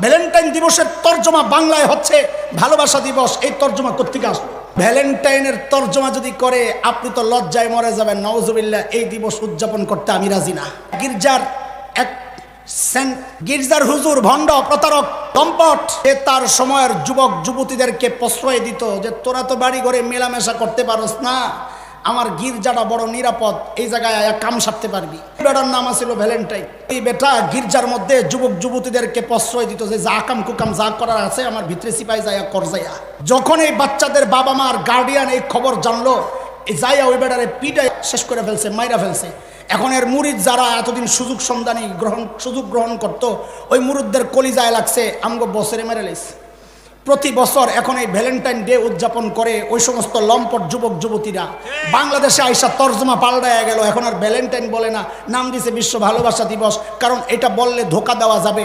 Valentine দিবসের তর্জমা বাংলায় হচ্ছে ভালোবাসা দিবস। এই তর্জমা কোত্থেকে আসলো? ভ্যালেন্টাইনের তর্জমা যদি করে আপনি তো লজ্জায় মরে যাবেন। নাউজুবিল্লাহ। এই দিবস উদযাপন করতে আমি রাজি না। গির্জার হুজুর ভণ্ড, প্রতারক, লম্পট, সে তার সময়ের যুবক যুবতীদেরকে প্রশ্রয় দিত যে তোরা তো বাড়ি ঘরে মেলামেশা করতে পারস না, আমার গির্জাটা বড় নিরাপদ, এই জায়গায় কাম সারতে পারবি। বেটার নাম ছিল ভ্যালেন্টাইন। এই বেটা গির্জার মধ্যে যুবক যুবতীদেরকে প্রশ্রয় দিত যে যা কাম কুকাম যা করার আছে আমার ভিতরে সিপাই যাইয়া কর যাইয়া। যখন এই বাচ্চাদের বাবা মার গার্ডিয়ান এই খবর জানলো, এই যাইয়া ওই বেটারে পিটাই শেষ করে ফেলছে, মাইরা ফেলছে। এখন এর মুরিদ যারা এতদিন সুযোগ গ্রহণ করত, ওই মুরিদদের কলিজায় লাগছে আমগো বছরে মেরে লেছে। প্রতি বছর এখন এই ভ্যালেন্টাইন ডে উদযাপন করে ওই সমস্ত লম্পট যুবক যুবতীরা। বাংলাদেশে আইসা তর্জমা পাল্টায়া গেল, এখন আর ভ্যালেন্টাইন বলে না, নাম দিছে বিশ্ব ভালোবাসা দিবস। কারণ এটা বললে ধোকা দেওয়া যাবে।